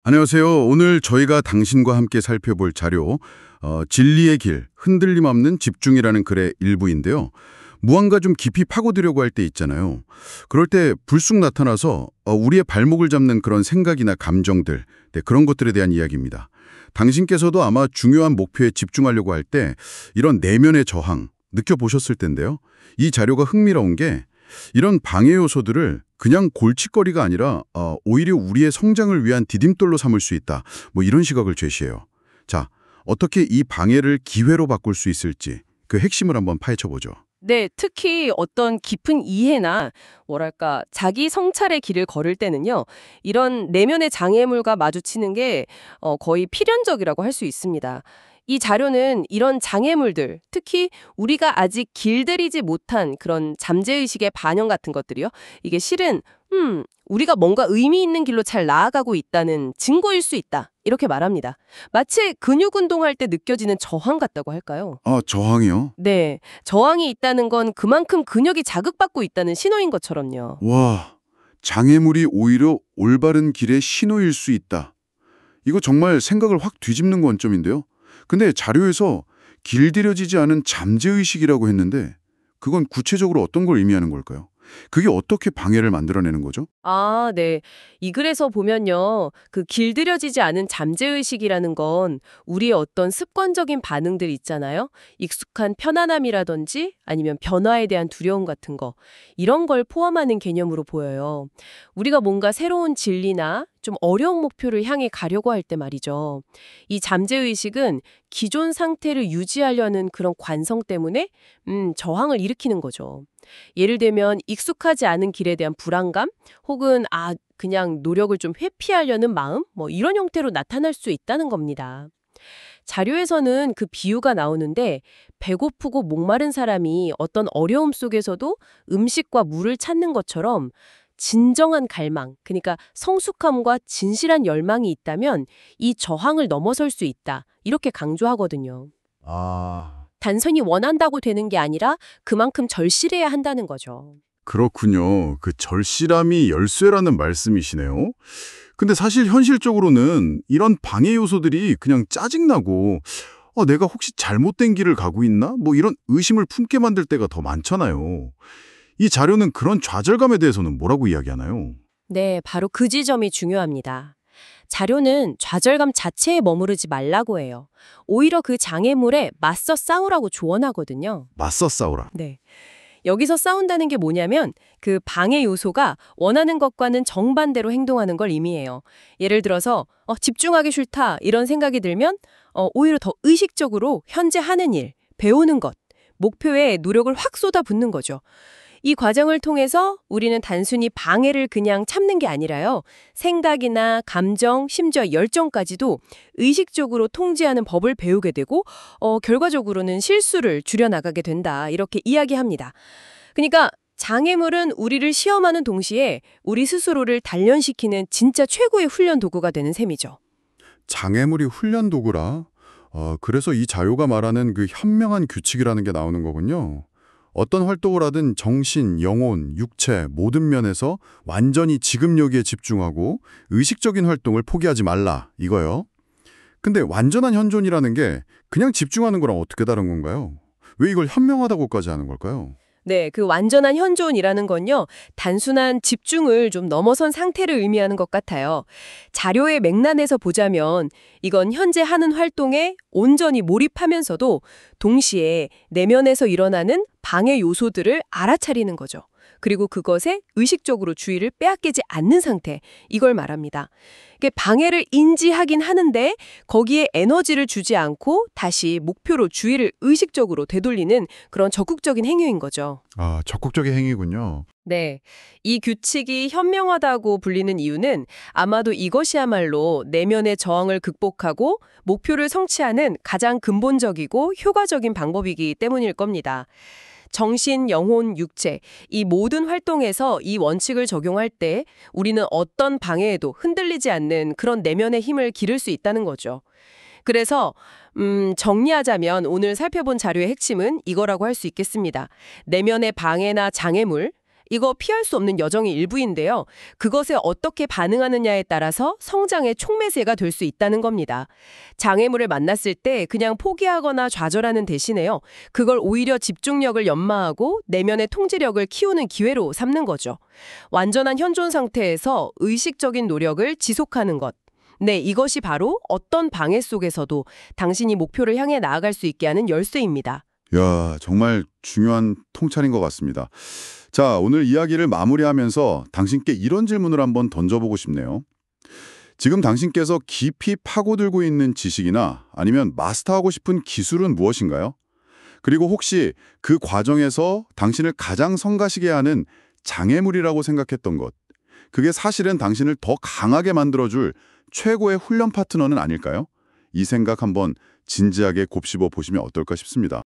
안녕하세요. 오늘 저희가 당신과 함께 살펴볼 자료, 진리의 길, 흔들림 없는 집중이라는 글의 일부인데요. 무언가 좀 깊이 파고들려고 할 때 있잖아요. 그럴 때 불쑥 나타나서 우리의 발목을 잡는 그런 생각이나 감정들, 네, 그런 것들에 대한 이야기입니다. 당신께서도 아마 중요한 목표에 집중하려고 할 때 이런 내면의 저항 느껴보셨을 텐데요. 이 자료가 흥미로운 게 이런 방해 요소들을 그냥 골칫거리가 아니라 오히려 우리의 성장을 위한 디딤돌로 삼을 수 있다. 뭐 이런 시각을 제시해요. 자, 어떻게 이 방해를 기회로 바꿀 수 있을지 그 핵심을 한번 파헤쳐보죠. 네, 특히 어떤 깊은 이해나 뭐랄까 자기 성찰의 길을 걸을 때는요. 이런 내면의 장애물과 마주치는 게 거의 필연적이라고 할 수 있습니다. 이 자료는 이런 장애물들, 특히 우리가 아직 길들이지 못한 그런 잠재의식의 반영 같은 것들이요. 이게 실은 우리가 뭔가 의미 있는 길로 잘 나아가고 있다는 증거일 수 있다. 이렇게 말합니다. 마치 근육 운동할 때 느껴지는 저항 같다고 할까요? 아, 저항이요? 네, 저항이 있다는 건 그만큼 근육이 자극받고 있다는 신호인 것처럼요. 와, 장애물이 오히려 올바른 길의 신호일 수 있다. 이거 정말 생각을 확 뒤집는 관점인데요. 근데 자료에서 길들여지지 않은 잠재의식이라고 했는데 그건 구체적으로 어떤 걸 의미하는 걸까요? 그게 어떻게 방해를 만들어내는 거죠? 아, 네. 이 글에서 보면요. 그 길들여지지 않은 잠재의식이라는 건 우리의 어떤 습관적인 반응들 있잖아요. 익숙한 편안함이라든지 아니면 변화에 대한 두려움 같은 거. 이런 걸 포함하는 개념으로 보여요. 우리가 뭔가 새로운 진리나 좀 어려운 목표를 향해 가려고 할 때 말이죠. 이 잠재의식은 기존 상태를 유지하려는 그런 관성 때문에 저항을 일으키는 거죠. 예를 들면 익숙하지 않은 길에 대한 불안감 혹은 그냥 노력을 좀 회피하려는 마음 뭐 이런 형태로 나타날 수 있다는 겁니다. 자료에서는 그 비유가 나오는데 배고프고 목마른 사람이 어떤 어려움 속에서도 음식과 물을 찾는 것처럼 진정한 갈망, 그러니까 성숙함과 진실한 열망이 있다면 이 저항을 넘어설 수 있다. 이렇게 강조하거든요. 아, 단순히 원한다고 되는 게 아니라 그만큼 절실해야 한다는 거죠. 그렇군요. 그 절실함이 열쇠라는 말씀이시네요. 근데 사실 현실적으로는 이런 방해 요소들이 그냥 짜증나고 내가 혹시 잘못된 길을 가고 있나? 뭐 이런 의심을 품게 만들 때가 더 많잖아요. 이 자료는 그런 좌절감에 대해서는 뭐라고 이야기하나요? 네, 바로 그 지점이 중요합니다. 자료는 좌절감 자체에 머무르지 말라고 해요. 오히려 그 장애물에 맞서 싸우라고 조언하거든요. 맞서 싸우라. 네. 여기서 싸운다는 게 뭐냐면 그 방해 요소가 원하는 것과는 정반대로 행동하는 걸 의미해요. 예를 들어서 집중하기 싫다 이런 생각이 들면 오히려 더 의식적으로 현재 하는 일, 배우는 것, 목표에 노력을 확 쏟아붓는 거죠. 이 과정을 통해서 우리는 단순히 방해를 그냥 참는 게 아니라요. 생각이나 감정, 심지어 열정까지도 의식적으로 통제하는 법을 배우게 되고 결과적으로는 실수를 줄여나가게 된다. 이렇게 이야기합니다. 그러니까 장애물은 우리를 시험하는 동시에 우리 스스로를 단련시키는 진짜 최고의 훈련 도구가 되는 셈이죠. 장애물이 훈련 도구라. 그래서 이 자료가 말하는 그 현명한 규칙이라는 게 나오는 거군요. 어떤 활동을 하든 정신, 영혼, 육체 모든 면에서 완전히 지금 여기에 집중하고 의식적인 활동을 포기하지 말라 이거요. 근데 완전한 현존이라는 게 그냥 집중하는 거랑 어떻게 다른 건가요? 왜 이걸 현명하다고까지 하는 걸까요? 네, 그 완전한 현존이라는 건요, 단순한 집중을 좀 넘어선 상태를 의미하는 것 같아요. 자료의 맥락에서 보자면 이건 현재 하는 활동에 온전히 몰입하면서도 동시에 내면에서 일어나는 방해 요소들을 알아차리는 거죠. 그리고 그것에 의식적으로 주의를 빼앗기지 않는 상태, 이걸 말합니다. 이게 방해를 인지하긴 하는데 거기에 에너지를 주지 않고 다시 목표로 주의를 의식적으로 되돌리는 그런 적극적인 행위인 거죠. 아, 적극적인 행위군요. 네. 이 규칙이 현명하다고 불리는 이유는 아마도 이것이야말로 내면의 저항을 극복하고 목표를 성취하는 가장 근본적이고 효과적인 방법이기 때문일 겁니다. 정신, 영혼, 육체, 이 모든 활동에서 이 원칙을 적용할 때 우리는 어떤 방해에도 흔들리지 않는 그런 내면의 힘을 기를 수 있다는 거죠. 그래서 정리하자면 오늘 살펴본 자료의 핵심은 이거라고 할 수 있겠습니다. 내면의 방해나 장애물, 이거 피할 수 없는 여정의 일부인데요. 그것에 어떻게 반응하느냐에 따라서 성장의 촉매새가 될 수 있다는 겁니다. 장애물을 만났을 때 그냥 포기하거나 좌절하는 대신에요. 그걸 오히려 집중력을 연마하고 내면의 통제력을 키우는 기회로 삼는 거죠. 완전한 현존 상태에서 의식적인 노력을 지속하는 것. 네, 이것이 바로 어떤 방해 속에서도 당신이 목표를 향해 나아갈 수 있게 하는 열쇠입니다. 야, 정말 중요한 통찰인 것 같습니다. 자, 오늘 이야기를 마무리하면서 당신께 이런 질문을 한번 던져보고 싶네요. 지금 당신께서 깊이 파고들고 있는 지식이나 아니면 마스터하고 싶은 기술은 무엇인가요? 그리고 혹시 그 과정에서 당신을 가장 성가시게 하는 장애물이라고 생각했던 것, 그게 사실은 당신을 더 강하게 만들어줄 최고의 훈련 파트너는 아닐까요? 이 생각 한번 진지하게 곱씹어 보시면 어떨까 싶습니다.